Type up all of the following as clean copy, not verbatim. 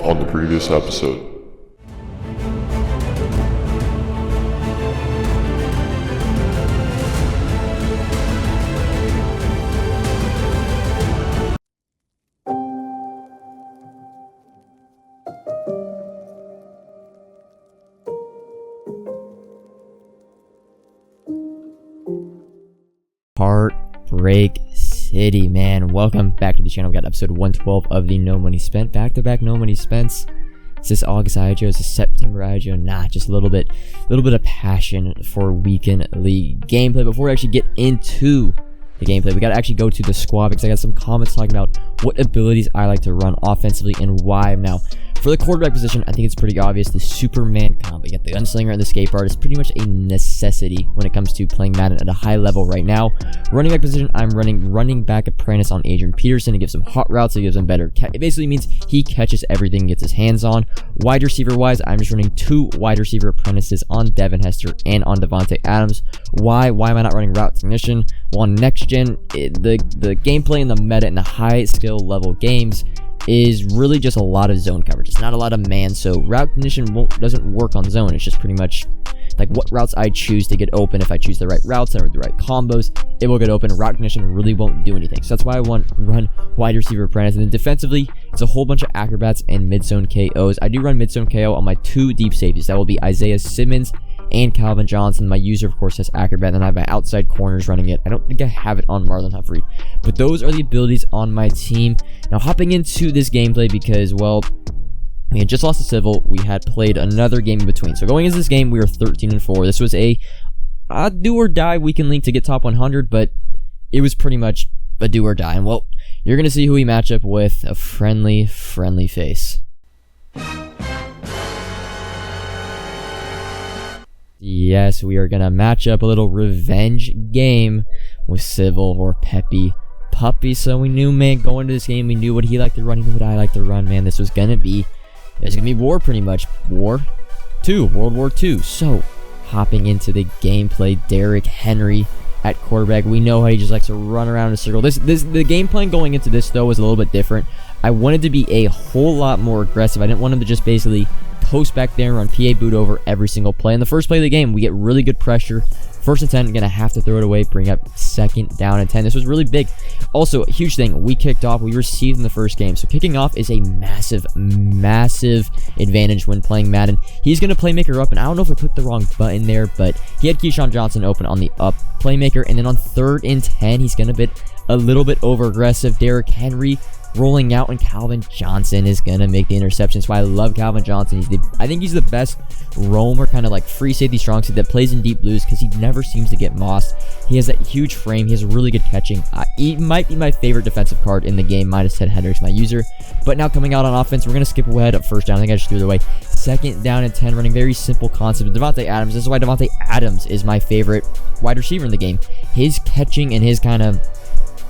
on the previous episode. Heartbreak City, man. Welcome back to the channel. We got episode 112 of the No Money Spent. Back-to-back No Money Spents. Is this August IGO? Is this September IGO? Nah, just a little bit of passion for weekend league gameplay. Before we actually get into the gameplay, we gotta actually go to the squad because I got some comments talking about what abilities I like to run offensively and why. Now, for the quarterback position, I think it's pretty obvious. The Superman combo, you got the Gunslinger and the Escape Artist, pretty much a necessity when it comes to playing Madden at a high level right now. Running back position, I'm running running back apprentice on Adrian Peterson. It gives him hot routes, it gives him better it basically means he catches everything, gets his hands on. Wide receiver wise, I'm just running 2 wide receiver apprentices on Devin Hester and on Davante Adams. Why am I not running route technician? Well, on next gen, the gameplay and the meta in the high skill level games is really just a lot of zone coverage. It's not a lot of man, so route technician doesn't work on zone. It's just pretty much like what routes I choose to get open. If I choose the right routes and the right combos, it will get open. Route technician really won't do anything. So that's why I want to run wide receiver apprentice. And then defensively, it's a whole bunch of acrobats and mid-zone KOs. I do run mid-zone KO on my 2 deep safeties. That will be Isaiah Simmons and Calvin Johnson. My user, of course, has acrobat, and I have my outside corners running it. I don't think I have it on Marlon Humphrey, but those are the abilities on my team. Now, hopping into this gameplay because, well, we had just lost to Civil. We had played another game in between. So going into this game, we were 13-4. This was a do or die weekend league to get top 100, but it was pretty much a do or die. And well, you're gonna see who we match up with. A friendly face. Yes, we are gonna match up a little revenge game with Civil or Peppy Puppy. So we knew, man, going into this game, we knew what he liked to run, he knew what I like to run, man. This was gonna be war, pretty much. World War II. So, hopping into the gameplay, Derrick Henry at quarterback. We know how he just likes to run around in a circle. The game plan going into this, though, was a little bit different. I wanted to be a whole lot more aggressive. I didn't want him to just basically post back there and run PA boot over every single play. In the first play of the game, we get really good pressure. 1st and 10, gonna have to throw it away, bring up 2nd down and 10. This was really big. Also, a huge thing, we kicked off, we received in the first game. So kicking off is a massive advantage when playing Madden. He's gonna playmaker up, and I don't know if I clicked the wrong button there, but he had Keyshawn Johnson open on the up playmaker, and then on 3rd and 10, he's gonna be a little bit over aggressive. Derrick Henry rolling out, and Calvin Johnson is gonna make the interception. That's why I love Calvin Johnson. I think he's the best roamer, kind of like free safety, strong safety that plays in deep blues because he never seems to get mossed. He has that huge frame. He has really good catching. He might be my favorite defensive card in the game, minus Ted Hendricks, my user. But now coming out on offense, we're gonna skip ahead up 1st down. I think I just threw it away. 2nd down and 10, running very simple concept. Davante Adams. This is why Davante Adams is my favorite wide receiver in the game. His catching and his kind of,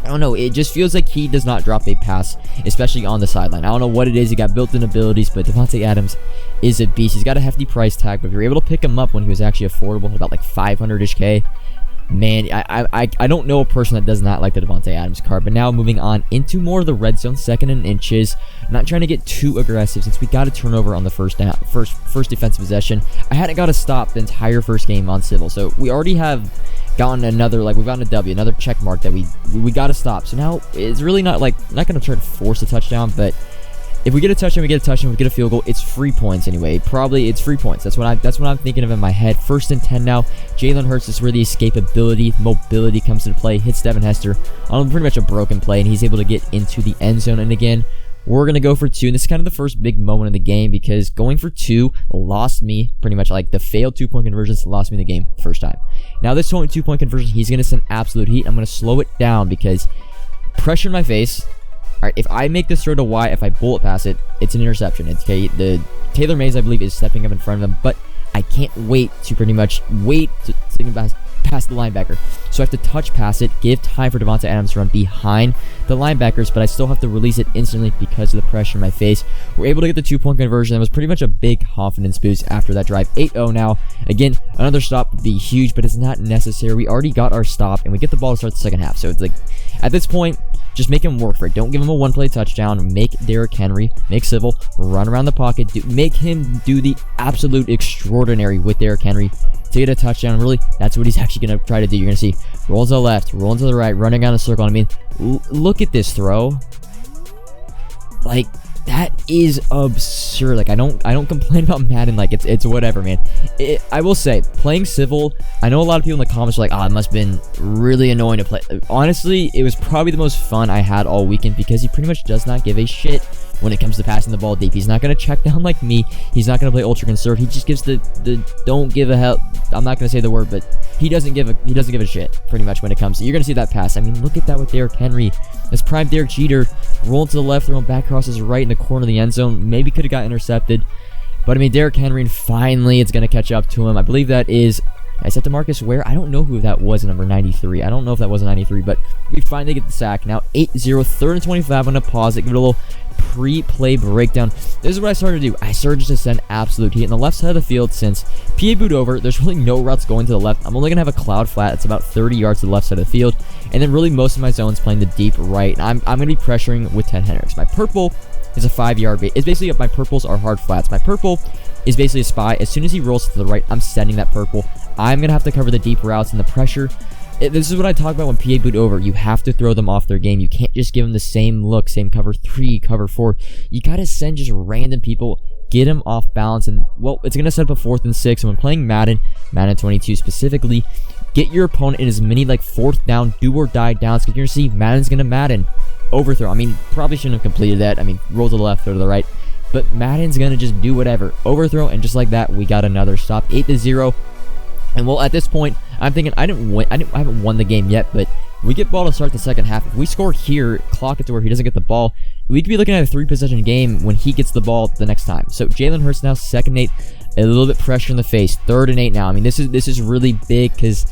I don't know, it just feels like he does not drop a pass, especially on the sideline. I don't know what it is. He got built-in abilities, but Davante Adams is a beast. He's got a hefty price tag, but if you're able to pick him up when he was actually affordable, about like 500-ish K, man, I don't know a person that does not like the Davante Adams card. But now moving on into more of the red zone, 2nd and inches. I'm not trying to get too aggressive since we got a turnover on the first defensive possession. I hadn't got a stop the entire first game on Civil, so we already have gotten another, like, we've gotten a W, another check mark that we got to stop. So now it's really not going to try to force a touchdown, but if we get a touchdown, we get a touchdown, we get a field goal, it's free points anyway. It's free points. That's what I'm thinking of in my head. 1st and 10 now. Jalen Hurts is where the escapability, mobility comes into play. Hits Devin Hester on pretty much a broken play, and he's able to get into the end zone. And again, we're going to go for 2, and this is kind of the first big moment of the game because going for 2 lost me pretty much, like the failed 2-point conversions lost me the game the first time. Now this 2-point conversion, he's going to send absolute heat. I'm going to slow it down because pressure in my face. All right, if I make this throw to Y, if I bullet pass it, it's an interception. It's okay. The Taylor Mays, I believe, is stepping up in front of him, but I can't wait to past the linebacker. So I have to touch pass it, give time for Davante Adams to run behind the linebackers, but I still have to release it instantly because of the pressure in my face. We're able to get the 2-point conversion. That was pretty much a big confidence boost after that drive. 8-0 now. Again, another stop would be huge, but it's not necessary. We already got our stop, and we get the ball to start the second half. So it's like, at this point, just make him work for it. Don't give him a one-play touchdown. Make Derrick Henry, make Civil run around the pocket. Make him do the absolute extraordinary with Derrick Henry to get a touchdown. Really, that's what he's actually going to try to do. You're going to see rolls to the left, rolling to the right, running down a circle. I mean, look at this throw. Like, that is absurd. Like, I don't complain about Madden. Like, it's whatever, man. I will say, playing Civil, I know a lot of people in the comments are like, it must have been really annoying to play. Honestly, it was probably the most fun I had all weekend because he pretty much does not give a shit when it comes to passing the ball deep. He's not going to check down like me. He's not going to play ultra conserve. He just gives the don't give a hell. I'm not going to say the word, but he doesn't give a shit pretty much when it comes to. You're going to see that pass. I mean, look at that with Derrick Henry. This prime Derek Jeter rolling to the left, throwing back across his right in the corner of the end zone. Maybe could have got intercepted. But I mean, Derrick Henry, and finally it's going to catch up to him. I believe that is, I said to Marcus Ware. I don't know who that was, number 93. I don't know if that was a 93, but we finally get the sack. Now 8-0, 3rd and 25. I'm going to pause it, give it a little pre-play breakdown. This is what I started to do. I started to send absolute heat on the left side of the field. Since PA boot over, there's really no routes going to the left. I'm only going to have a cloud flat. It's about 30 yards to the left side of the field. And then really most of my zones playing the deep right. I'm going to be pressuring with Ted Hendricks. My purple is a 5-yard bait. It's basically, my purples are hard flats. My purple is basically a spy. As soon as he rolls to the right, I'm sending that purple. I'm going to have to cover the deep routes and the pressure. This is what I talk about when PA boot over. You have to throw them off their game. You can't just give them the same look, same cover 3, cover 4. You got to send just random people, get them off balance, and, well, it's going to set up a 4th and 6. And when playing Madden 22 specifically, get your opponent in as many, like, 4th down, do or die downs, because you're going to see Madden's going to Madden. Overthrow. I mean, probably shouldn't have completed that. I mean, roll to the left, throw to the right. But Madden's going to just do whatever. Overthrow, and just like that, we got another stop. 8-0. And well, at this point, I'm thinking I haven't won the game yet, but we get ball to start the second half. If we score here, clock it to where he doesn't get the ball, we could be looking at a 3-possession game when he gets the ball the next time. So Jalen Hurts now 2nd and 8, a little bit pressure in the face. 3rd and 8 now. I mean, this is really big because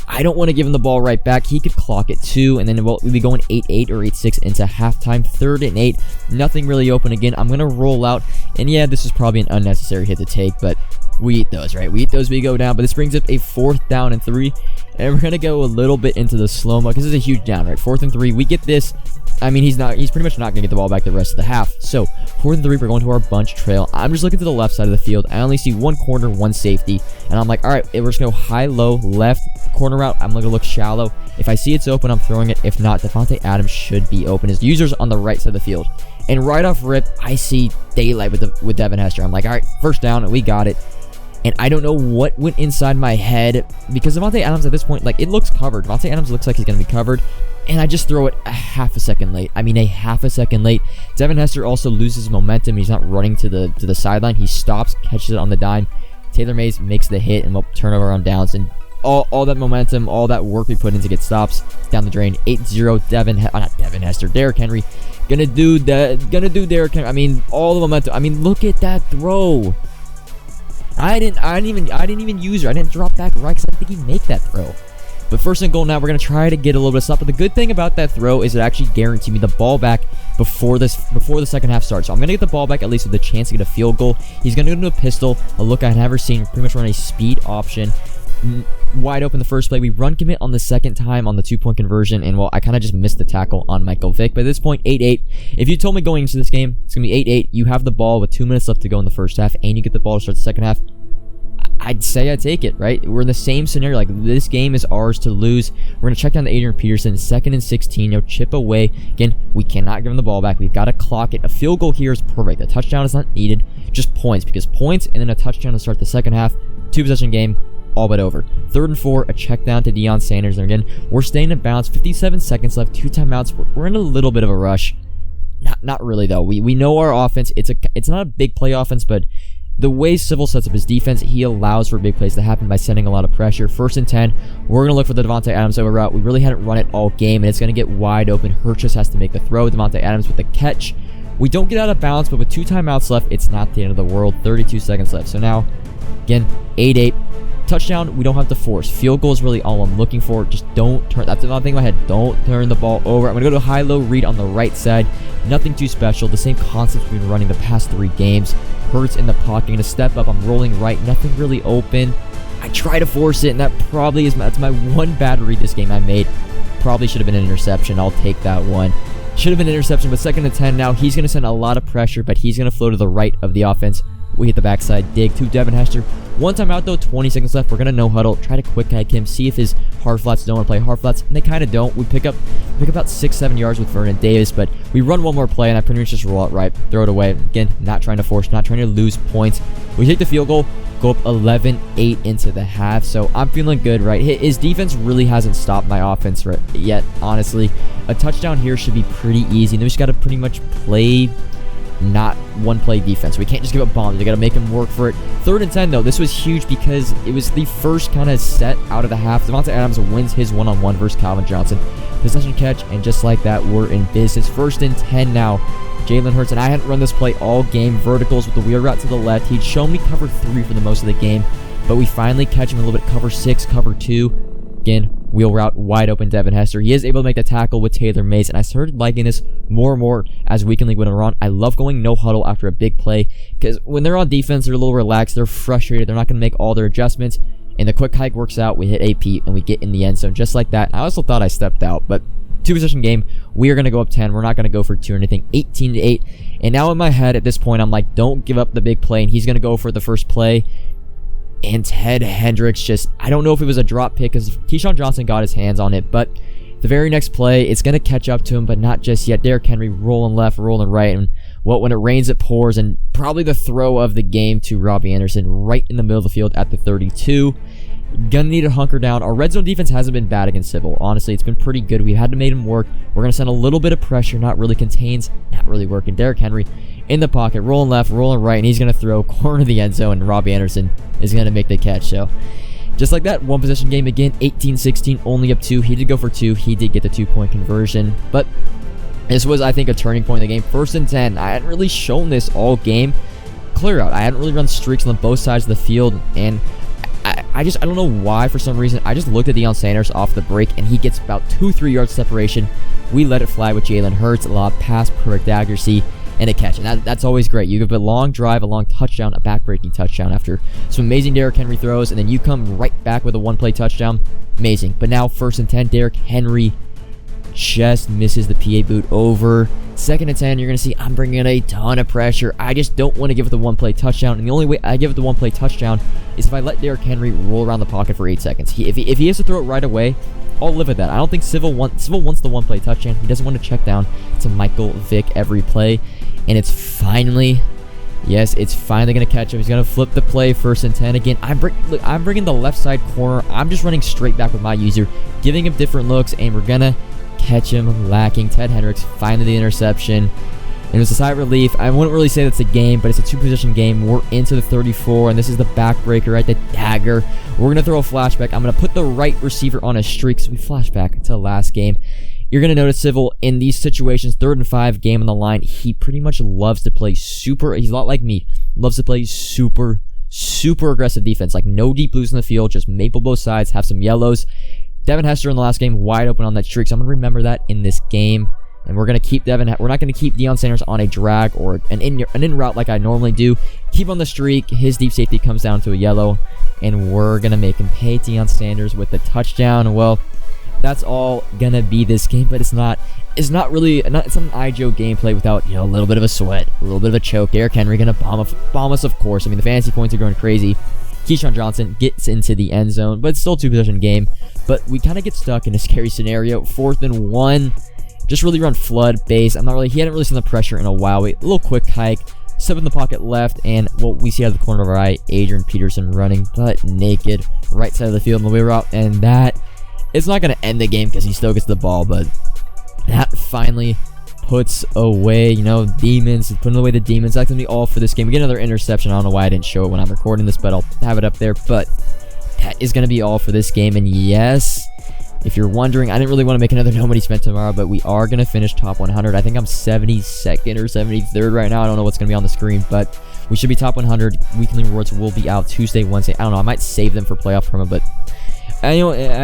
I don't want to give him the ball right back. He could clock it too, and then we'll be going 8-8 or 8-6 into halftime. 3rd and 8, nothing really open again. I'm gonna roll out, and yeah, this is probably an unnecessary hit to take, but we eat those, right? We eat those, we go down. But this brings up a 4th down and 3, and we're gonna go a little bit into the slow-mo because this is a huge down, right? 4th and 3, we get this. I mean, he's pretty much not gonna get the ball back the rest of the half. So 4th and 3, we're going to our bunch trail. I'm just looking to the left side of the field. I only see one corner, one safety, and I'm like, all right, we're just gonna go high, low, left corner route. I'm gonna look shallow. If I see it's open, I'm throwing it. If not, Devontae Adams should be open. His user's on the right side of the field, and right off rip, I see daylight with Devin Hester. I'm like, all right, 1st down, we got it. And I don't know what went inside my head because Devontae Adams at this point, like, it looks covered. Devontae Adams looks like he's going to be covered. And I just throw it a half a second late. I mean, a half a second late. Devin Hester also loses momentum. He's not running to the sideline. He stops, catches it on the dime. Taylor Mays makes the hit, and we'll turn over on downs. And all that momentum, all that work we put in to get stops down the drain. 8-0, not Devin Hester, Derrick Henry. Gonna do Derrick Henry. I mean, all the momentum. I mean, look at that throw. I didn't even use her. I didn't drop back right because I didn't think he'd make that throw. But 1st and goal now, we're going to try to get a little bit of stop. But the good thing about that throw is it actually guaranteed me the ball back before the second half starts. So I'm going to get the ball back at least with a chance to get a field goal. He's going to go into a pistol, a look I've never seen, pretty much run a speed option. Wide open the first play. We run commit on the second time on the 2-point conversion, and well, I kind of just missed the tackle on Michael Vick. But at this point, 8-8. If you told me going into this game, it's going to be 8-8. You have the ball with 2 minutes left to go in the first half, and you get the ball to start the second half. I'd say I take it, right? We're in the same scenario. Like, this game is ours to lose. We're going to check down to Adrian Peterson. 2nd and 16. Chip away. Again, we cannot give him the ball back. We've got to clock it. A field goal here is perfect. A touchdown is not needed. Just points, because points and then a touchdown to start the second half. 2-possession game. All but over. 3rd and 4, a check down to Deion Sanders. And again, we're staying in bounds. 57 seconds left, 2 timeouts. We're in a little bit of a rush. Not really, though. We know our offense. It's not a big play offense, but the way Civil sets up his defense, he allows for big plays to happen by sending a lot of pressure. 1st and 10, we're going to look for the Devontae Adams over route. We really hadn't run it all game, and it's going to get wide open. Hurts just has to make the throw. Devontae Adams with the catch. We don't get out of bounds, but with 2 timeouts left, it's not the end of the world. 32 seconds left. So now, again, 8-8. Touchdown, we don't have to force. Field goal is really all I'm looking for. Just don't turn. That's another thing in my head. Don't turn the ball over. I'm going to go to high-low read on the right side. Nothing too special. The same concepts we've been running the past 3 games. Hurts in the pocket. Going to step up. I'm rolling right. Nothing really open. I try to force it, and that's my one bad read this game I made. Probably should have been an interception. I'll take that one. Should have been an interception, but 2nd and 10 now. He's going to send a lot of pressure, but he's going to flow to the right of the offense. We hit the backside dig to Devin Hester. 1 time out though, 20 seconds left. We're going to no huddle, try to quick hike him, see if his hard flats don't want to play hard flats, and they kind of don't. We pick up about 6-7 yards with Vernon Davis, but we run one more play, and I pretty much just roll out right, throw it away. Again, not trying to force, not trying to lose points. We take the field goal, go up 11-8 into the half, so I'm feeling good, right? His defense really hasn't stopped my offense yet, honestly. A touchdown here should be pretty easy, and then we just got to pretty much play not one play defense. We can't just give up bombs. We got to make him work for it. 3rd and 10 though. This was huge because it was the first kind of set out of the half. Devontae Adams wins his one-on-one versus Calvin Johnson. Possession catch, and just like that, we're in business. 1st and 10 now. Jalen Hurts, and I hadn't run this play all game. Verticals with the wheel route to the left. He'd shown me cover 3 for the most of the game, but we finally catch him a little bit. Cover 6, cover 2. Again, wheel route, wide open Devin Hester. He is able to make the tackle with Taylor Mays, and I started liking this more and more as Weekend League went on. I love going no huddle after a big play, because when they're on defense, they're a little relaxed, they're frustrated, they're not going to make all their adjustments, and the quick hike works out. We hit AP, and we get in the end zone just like that. I also thought I stepped out, but 2-possession game, we are going to go up 10. We're not going to go for 2 or anything. 18-8, and now in my head at this point, I'm like, don't give up the big play, and he's going to go for the first play. And Ted Hendricks just, I don't know if it was a drop pick because Keyshawn Johnson got his hands on it, but the very next play, it's going to catch up to him, but not just yet. Derrick Henry rolling left, rolling right, and when it rains, it pours, and probably the throw of the game to Robbie Anderson right in the middle of the field at the 32. Gonna need to hunker down. Our red zone defense hasn't been bad against Civil. Honestly, it's been pretty good. We had to make him work. We're going to send a little bit of pressure, not really contains, not really working. Derrick Henry in the pocket, rolling left, rolling right, and he's going to throw corner of the end zone, and Robbie Anderson is going to make the catch. So, just like that, 1-possession game again, 18-16, only up 2. He did go for 2. He did get the 2-point conversion, but this was, I think, a turning point in the game. 1st and 10. I hadn't really shown this all game. Clear out. I hadn't really run streaks on both sides of the field, and I don't know why, for some reason, I just looked at Deion Sanders off the break, and he gets about 2-3 yards separation. We let it fly with Jalen Hurts, a lot of pass, perfect accuracy, and a catch. And that's always great. You give a long drive, a long touchdown, a back-breaking touchdown after some amazing Derrick Henry throws, and then you come right back with a one-play touchdown. Amazing. But now, 1st and 10, Derrick Henry just misses the PA boot over. 2nd and 10, you're going to see I'm bringing in a ton of pressure. I just don't want to give it the one-play touchdown, and the only way I give it the one-play touchdown is if I let Derrick Henry roll around the pocket for 8 seconds. If he has to throw it right away, I'll live with that. I don't think Civil wants the one-play touchdown. He doesn't want to check down to Michael Vick every play, and it's finally going to catch him. He's going to flip the play. 1st and 10 again. I'm bringing the left side corner. I'm just running straight back with my user, giving him different looks, and we're going to catch him lacking. Ted Hendricks, finally the interception. And it was a sigh of relief. I wouldn't really say that's a game, but it's a 2-possession game. We're into the 34, and this is the backbreaker, right? The dagger. We're going to throw a flashback. I'm going to put the right receiver on a streak, so we flash back to the last game. You're going to notice Civil in these situations, 3rd and 5, game on the line. He pretty much loves to play he's a lot like me, loves to play super aggressive defense. Like no deep blues in the field, just maple both sides, have some yellows. Devin Hester in the last game, wide open on that streak, so I'm going to remember that in this game. And we're going to keep we're not going to keep Deion Sanders on a drag or an in route like I normally do. Keep on the streak. His deep safety comes down to a yellow, and we're going to make him pay Deion Sanders with the touchdown. Well, that's all going to be this game, but it's not an IJO gameplay without, a little bit of a sweat, a little bit of a choke. Derrick Henry going to bomb us, of course. I mean, the fantasy points are going crazy. Keyshawn Johnson gets into the end zone, but it's still a 2-possession game. But we kind of get stuck in a scary scenario. 4th and 1. Just really run flood base. He hadn't really seen the pressure in a while. A little quick hike. Step in the pocket left, and what we see out of the corner of our eye, Adrian Peterson running butt naked. Right side of the field in the wheel route, and that, it's not going to end the game because he still gets the ball, but that finally puts away, demons, putting away the demons. That's going to be all for this game. We get another interception. I don't know why I didn't show it when I'm recording this, but I'll have it up there. But that is going to be all for this game. And yes, if you're wondering, I didn't really want to make another Nobody Spent tomorrow, but we are going to finish top 100. I think I'm 72nd or 73rd right now. I don't know what's going to be on the screen, but we should be top 100. Weekly rewards will be out Tuesday, Wednesday. I don't know. I might save them for playoff promo, but I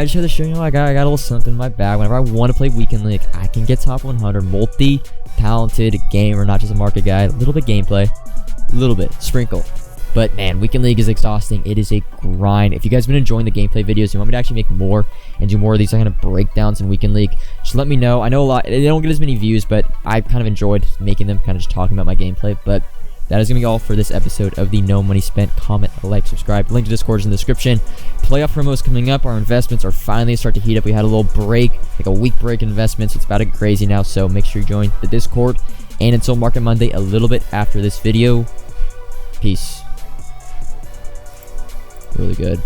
just had to show I got a little something in my bag. Whenever I want to play Weekend League, I can get top 100. Multi-talented gamer, not just a market guy. A little bit gameplay, a little bit sprinkle. But man, Weekend League is exhausting. It is a grind. If you guys have been enjoying the gameplay videos, you want me to actually make more and do more of these kind of breakdowns in Weekend League, just let me know. I know a lot, they don't get as many views, but I kind of enjoyed making them, kind of just talking about my gameplay. But that is going to be all for this episode of the No Money Spent. Comment, like, subscribe. Link to Discord is in the description. Playoff promos coming up. Our investments are finally starting to heat up. We had a little break, like a week break in investments. It's about to get crazy now, so make sure you join the Discord. And until Market Monday, a little bit after this video, peace. Really good.